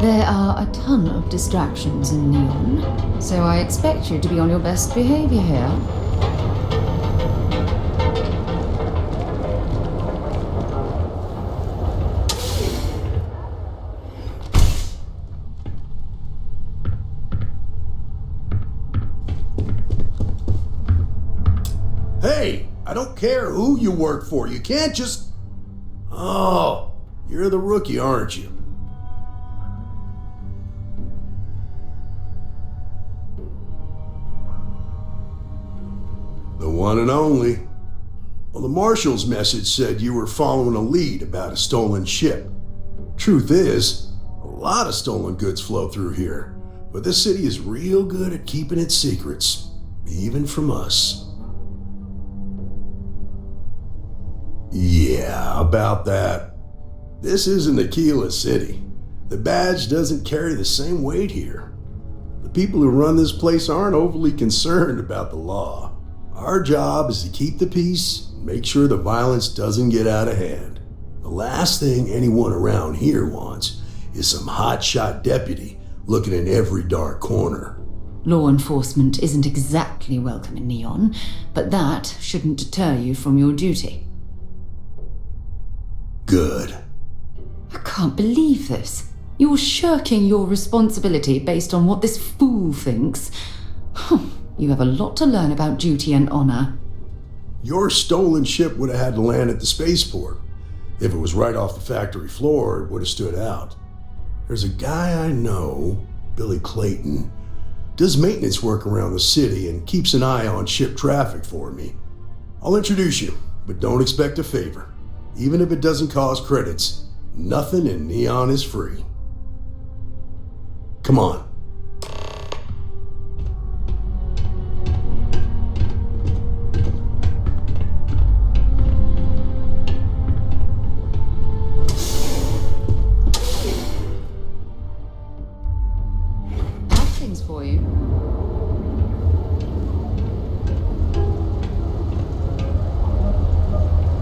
There are a ton of distractions in Neon, so I expect you to be on your best behavior here. Hey, I don't care who you work for. You can't just... Oh, you're the rookie, aren't you? The one and only. Well, the marshal's message said you were following a lead about a stolen ship. Truth is, a lot of stolen goods flow through here, but this city is real good at keeping its secrets, even from us. Yeah, about that. This isn't Aquila City. The badge doesn't carry the same weight here. The people who run this place aren't overly concerned about the law. Our job is to keep the peace and make sure the violence doesn't get out of hand. The last thing anyone around here wants is some hotshot deputy looking in every dark corner. Law enforcement isn't exactly welcome in Neon, but that shouldn't deter you from your duty. Good. I can't believe this. You're shirking your responsibility based on what this fool thinks. You have a lot to learn about duty and honor. Your stolen ship would have had to land at the spaceport. If it was right off the factory floor, it would have stood out. There's a guy I know, Billy Clayton, does maintenance work around the city and keeps an eye on ship traffic for me. I'll introduce you, but don't expect a favor. Even if it doesn't cost credits, nothing in Neon is free. Come on. For you.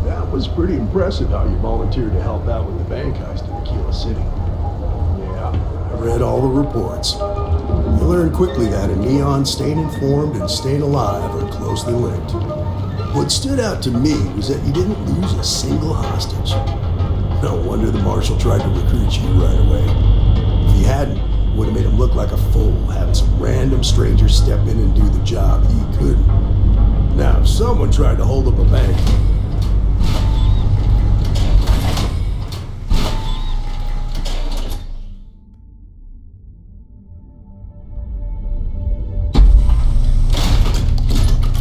That was pretty impressive how you volunteered to help out with the bank heist in Aquila City. Yeah, I read all the reports. You learn quickly that in Neon, staying informed and staying alive are closely linked. What stood out to me was that you didn't lose a single hostage. No wonder the marshal tried to recruit you right away. If he hadn't, would have made him look like a fool, having some random stranger step in and do the job he couldn't. Now, if someone tried to hold up a bank...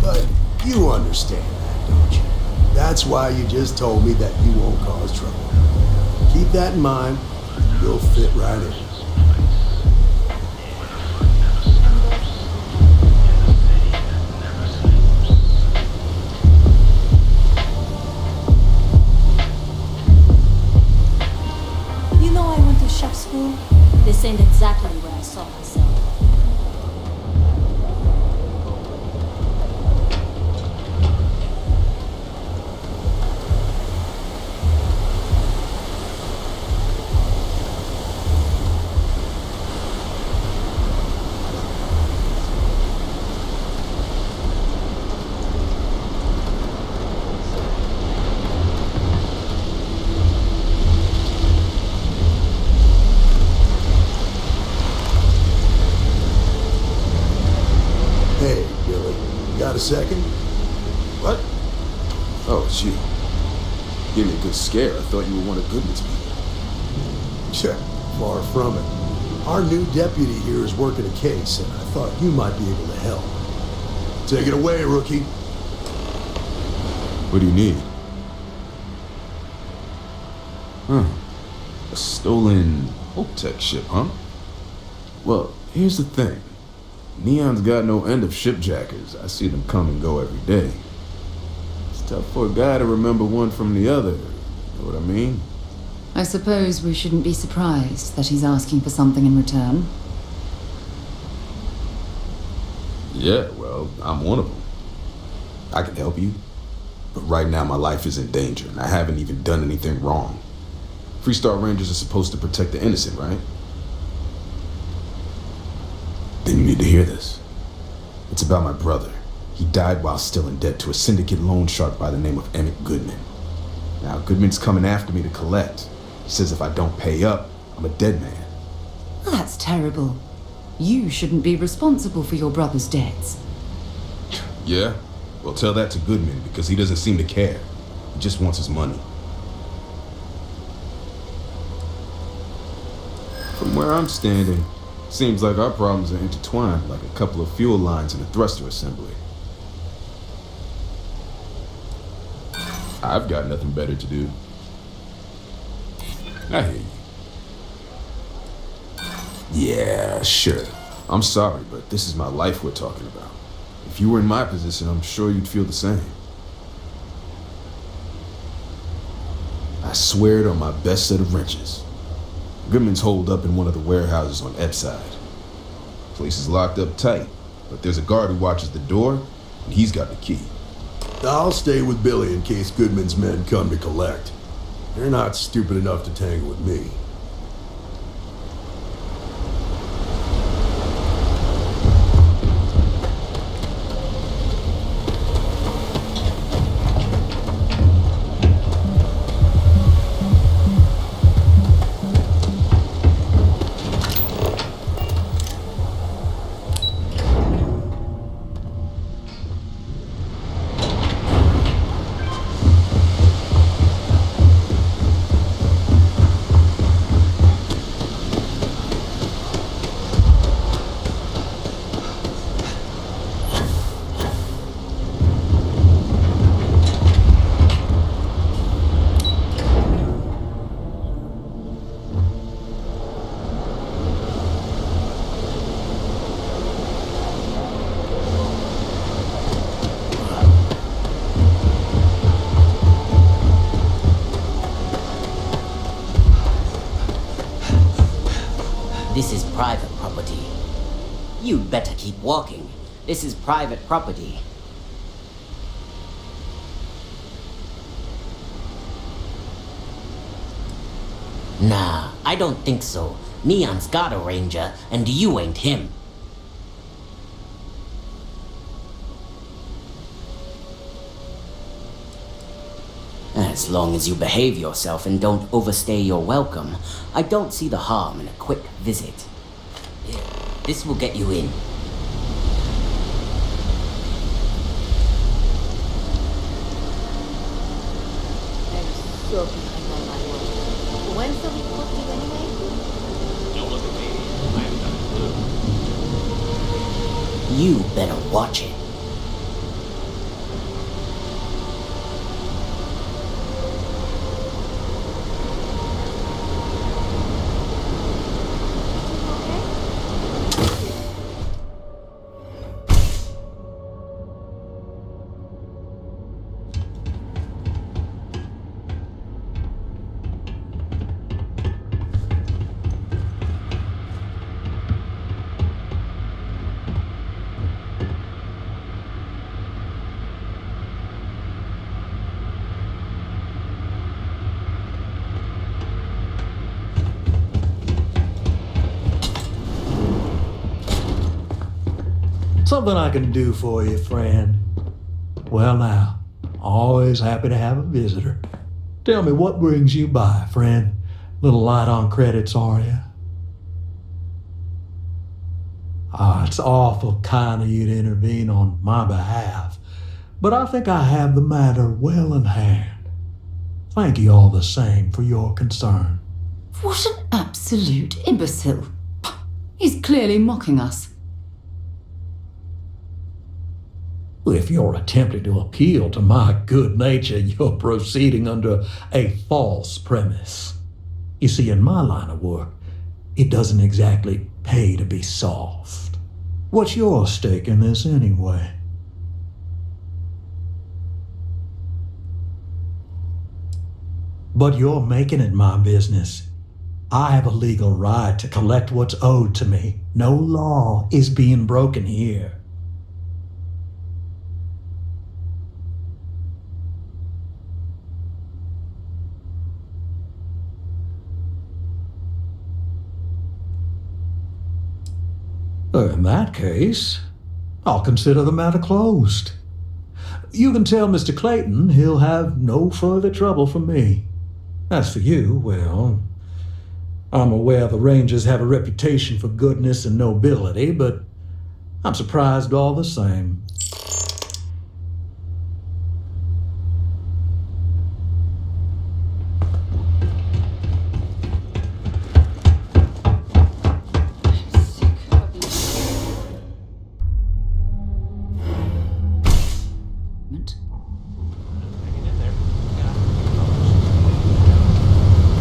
But you understand that, don't you? That's why you just told me that you won't cause trouble. Keep that in mind, you'll fit right in. School? This ain't exactly where I saw myself. Got a second? What? Oh, it's you. Gave me a good scare. I thought you were one of Goodman's people. Yeah, far from it. Our new deputy here is working a case, and I thought you might be able to help. Take it away, rookie. What do you need? A stolen Hope-Tech ship, huh? Well, here's the thing. Neon's got no end of shipjackers. I see them come and go every day. It's tough for a guy to remember one from the other. Know what I mean? I suppose we shouldn't be surprised that he's asking for something in return. Yeah, well, I'm one of them. I can help you. But right now my life is in danger, and I haven't even done anything wrong. Freestar Rangers are supposed to protect the innocent, right? hear this? It's about my brother. He died while still in debt to a syndicate loan shark by the name of Emmett Goodman. Now, Goodman's coming after me to collect. He says if I don't pay up, I'm a dead man. Well, that's terrible. You shouldn't be responsible for your brother's debts. Yeah? Well, tell that to Goodman, because he doesn't seem to care. He just wants his money. From where I'm standing, seems like our problems are intertwined like a couple of fuel lines in a thruster assembly. I've got nothing better to do. I hear you. Yeah, sure. I'm sorry, but this is my life we're talking about. If you were in my position, I'm sure you'd feel the same. I swear it on my best set of wrenches. Goodman's holed up in one of the warehouses on Epside. Place is locked up tight, but there's a guard who watches the door, and he's got the key. I'll stay with Billy in case Goodman's men come to collect. They're not stupid enough to tangle with me. This is private property. You'd better keep walking. This is private property. Nah, I don't think so. Neon's got a ranger, and you ain't him. As long as you behave yourself and don't overstay your welcome, I don't see the harm in a quick visit. Here, this will get you in. I'm so behind on my work. When's the week booked you anyway? Don't look at me. I haven't got a clue. You better watch it. Something I can do for you, friend. Well now, always happy to have a visitor. Tell me, what brings you by, friend? Little light on credits, are you? It's awful kind of you to intervene on my behalf, but I think I have the matter well in hand. Thank you all the same for your concern. What an absolute imbecile. He's clearly mocking us. If you're attempting to appeal to my good nature, you're proceeding under a false premise. You see, in my line of work, it doesn't exactly pay to be soft. What's your stake in this anyway? But you're making it my business. I have a legal right to collect what's owed to me. No law is being broken here. In that case, I'll consider the matter closed. You can tell Mr. Clayton he'll have no further trouble from me. As for you, well, I'm aware the Rangers have a reputation for goodness and nobility, but I'm surprised all the same. Hanging in there. Yeah.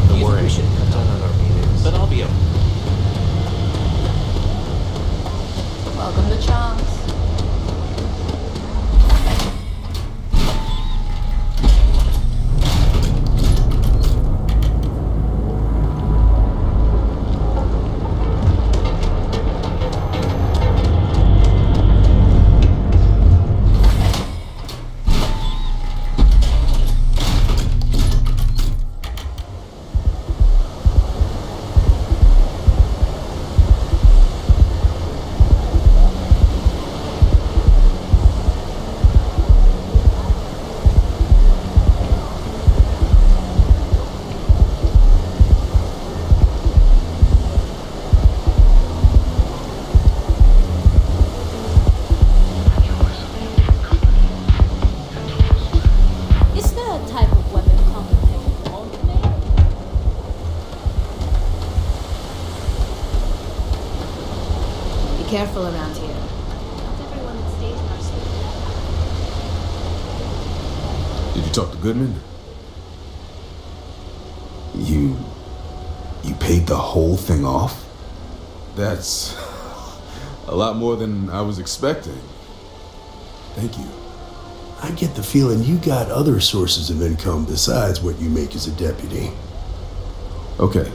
Don't worry, we should cut down on our meetings. But I'll be okay. Welcome to Chomps. Is there a type of weapon complicated alternate? Be careful around here. Not everyone that stays in our city. Did you talk to Goodman? You paid the whole thing off? That's a lot more than I was expecting. Thank you. I get the feeling you got other sources of income besides what you make as a deputy. Okay,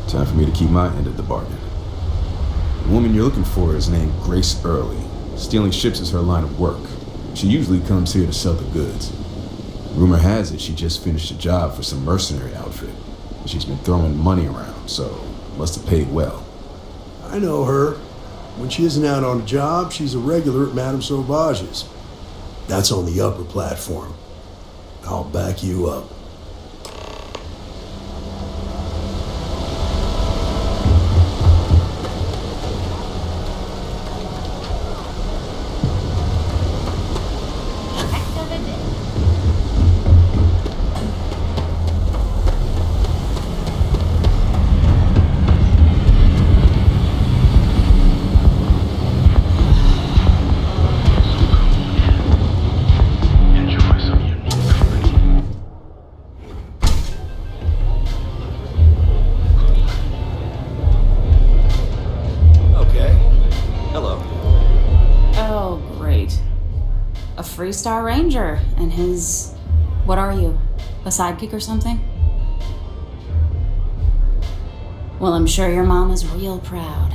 time for me to keep my end of the bargain. The woman you're looking for is named Grace Early. Stealing ships is her line of work. She usually comes here to sell the goods. Rumor has it she just finished a job for some mercenary outfit. She's been throwing money around, so must have paid well. I know her. When she isn't out on a job, she's a regular at Madame Sauvage's. That's on the upper platform. I'll back you up. Okay. Hello. Oh, great. A Freestar Ranger and his... What are you? A sidekick or something? Well, I'm sure your mom is real proud.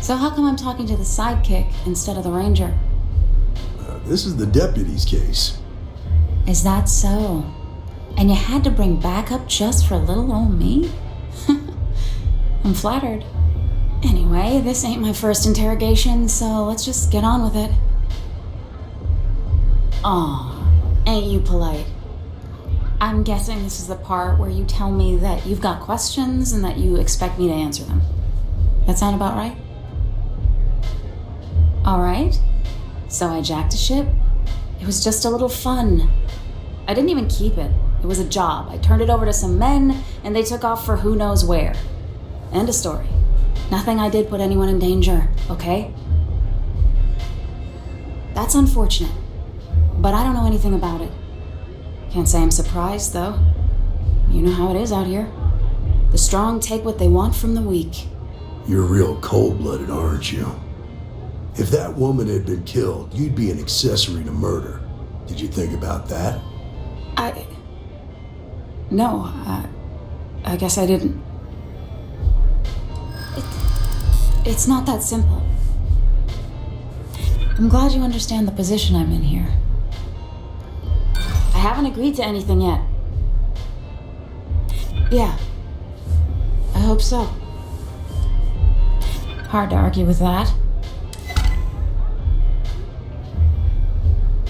So how come I'm talking to the sidekick instead of the ranger? This is the deputy's case. Is that so? And you had to bring backup just for little old me? I'm flattered. Anyway, this ain't my first interrogation, so let's just get on with it. Aw, ain't you polite? I'm guessing this is the part where you tell me that you've got questions and that you expect me to answer them. That sound about right? All right. So I jacked a ship. It was just a little fun. I didn't even keep it. It was a job. I turned it over to some men, and they took off for who knows where. End of story. Nothing I did put anyone in danger, okay? That's unfortunate, but I don't know anything about it. Can't say I'm surprised, though. You know how it is out here. The strong take what they want from the weak. You're real cold-blooded, aren't you? If that woman had been killed, you'd be an accessory to murder. Did you think about that? No, I guess I didn't. It's not that simple. I'm glad you understand the position I'm in here. I haven't agreed to anything yet. Yeah. I hope so. Hard to argue with that.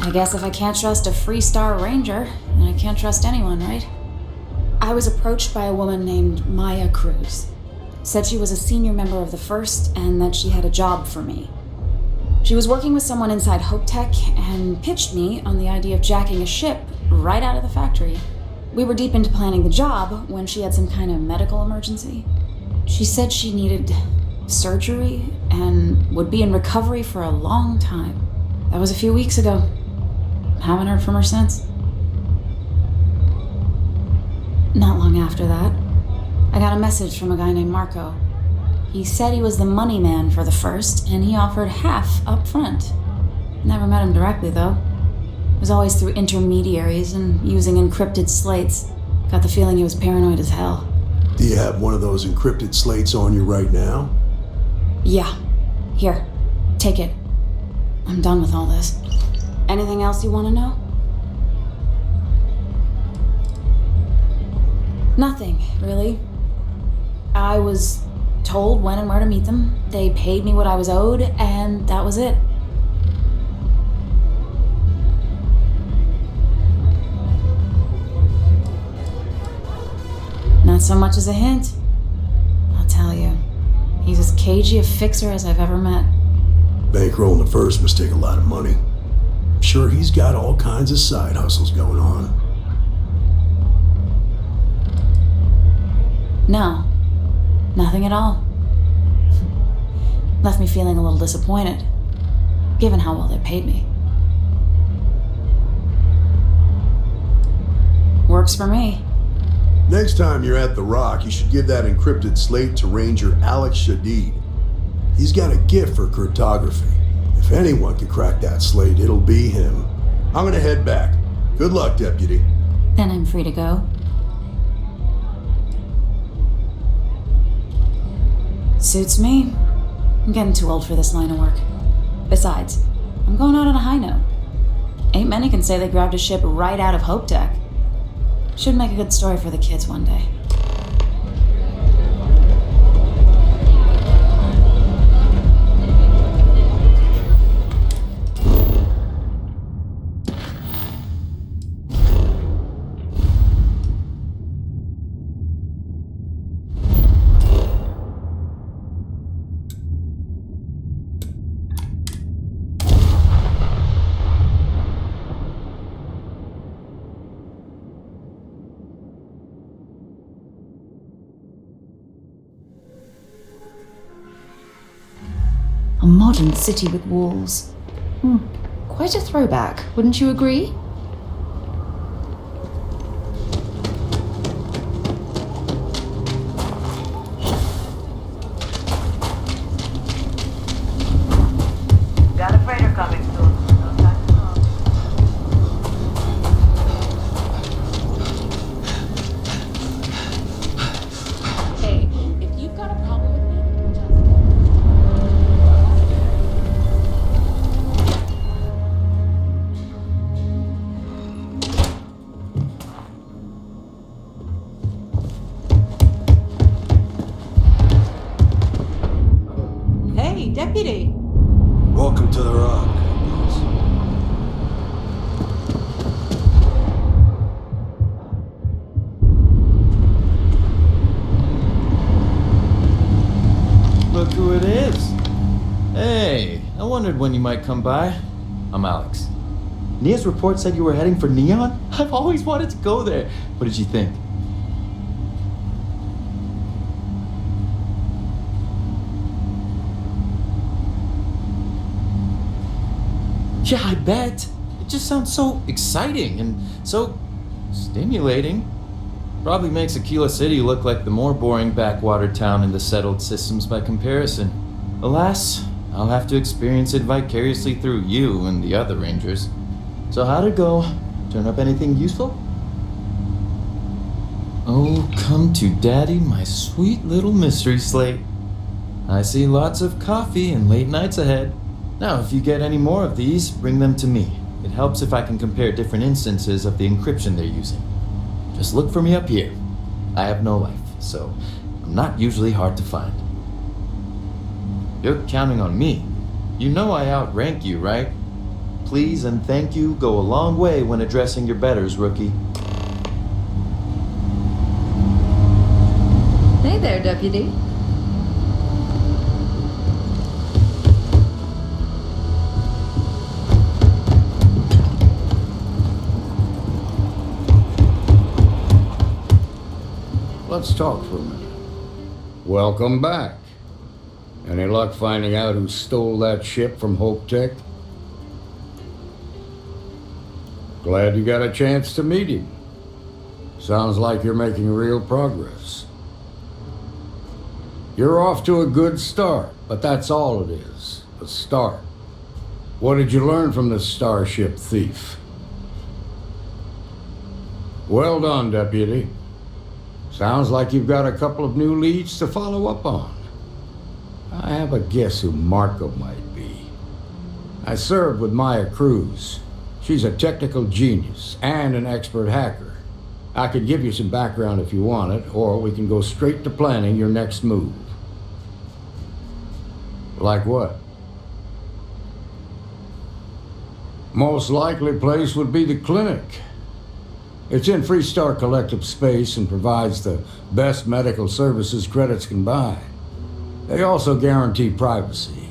I guess if I can't trust a Freestar Ranger, then I can't trust anyone, right? I was approached by a woman named Maya Cruz. Said she was a senior member of the First and that she had a job for me. She was working with someone inside Hope Tech and pitched me on the idea of jacking a ship right out of the factory. We were deep into planning the job when she had some kind of medical emergency. She said she needed surgery and would be in recovery for a long time. That was a few weeks ago. Haven't heard from her since. Not long after that, I got a message from a guy named Marco. He said he was the money man for the First, and he offered half up front. Never met him directly, though. It was always through intermediaries and using encrypted slates. Got the feeling he was paranoid as hell. Do you have one of those encrypted slates on you right now? Yeah. Here. Take it. I'm done with all this. Anything else you want to know? Nothing, really. I was told when and where to meet them. They paid me what I was owed, and that was it. Not so much as a hint. I'll tell you. He's as cagey a fixer as I've ever met. Bankrolling the First must take a lot of money. I'm sure he's got all kinds of side hustles going on. No. Nothing at all. Left me feeling a little disappointed, given how well they paid me. Works for me. Next time you're at the Rock, you should give that encrypted slate to Ranger Alex Shadid. He's got a gift for cryptography. If anyone can crack that slate, it'll be him. I'm gonna head back. Good luck, Deputy. Then I'm free to go. Suits me. I'm getting too old for this line of work. Besides, I'm going out on a high note. Ain't many can say they grabbed a ship right out of Hope Tech. Should make a good story for the kids one day. A modern city with walls. Quite a throwback, wouldn't you agree? Got a freighter coming soon. No time to talk. Hey, if you've got a problem with me, just... Hey, Deputy. Welcome to the Rock. Look who it is. Hey, I wondered when you might come by. I'm Alex. Nia's report said you were heading for Neon? I've always wanted to go there. What did you think? Yeah, I bet. It just sounds so exciting and so stimulating. Probably makes Aquila City look like the more boring backwater town in the settled systems by comparison. Alas, I'll have to experience it vicariously through you and the other Rangers. So how'd it go? Turn up anything useful? Oh, come to Daddy, my sweet little mystery slate. I see lots of coffee and late nights ahead. Now, if you get any more of these, bring them to me. It helps if I can compare different instances of the encryption they're using. Just look for me up here. I have no life, so I'm not usually hard to find. You're counting on me. You know I outrank you, right? Please and thank you go a long way when addressing your betters, rookie. Hey there, Deputy. Let's talk for a minute. Welcome back. Any luck finding out who stole that ship from Hope Tech? Glad you got a chance to meet him. Sounds like you're making real progress. You're off to a good start, but that's all it is, a start. What did you learn from this starship thief? Well done, Deputy. Sounds like you've got a couple of new leads to follow up on. I have a guess who Marco might be. I served with Maya Cruz. She's a technical genius and an expert hacker. I could give you some background if you want it, or we can go straight to planning your next move. Like what? Most likely place would be the clinic. It's in Freestar Collective space and provides the best medical services credits can buy. They also guarantee privacy,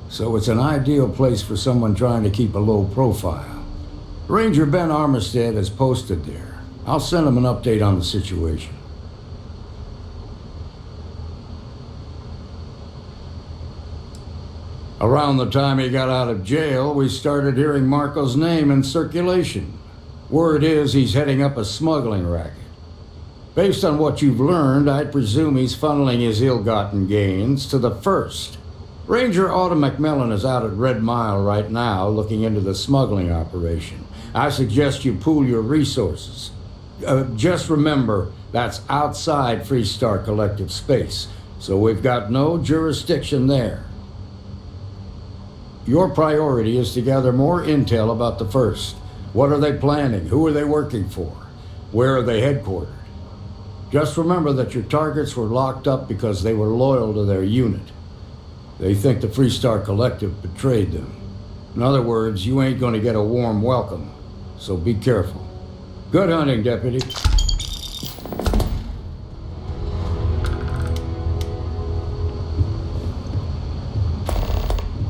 so it's an ideal place for someone trying to keep a low profile. Ranger Ben Armistead is posted there. I'll send him an update on the situation. Around the time he got out of jail, we started hearing Marco's name in circulation. Word is he's heading up a smuggling racket. Based on what you've learned, I'd presume he's funneling his ill-gotten gains to the First. Ranger Autumn McMillan is out at Red Mile right now looking into the smuggling operation. I suggest you pool your resources. Just remember, that's outside Freestar Collective space, so we've got no jurisdiction there. Your priority is to gather more intel about the First. What are they planning? Who are they working for? Where are they headquartered? Just remember that your targets were locked up because they were loyal to their unit. They think the Freestar Collective betrayed them. In other words, you ain't gonna get a warm welcome, so be careful. Good hunting, Deputy.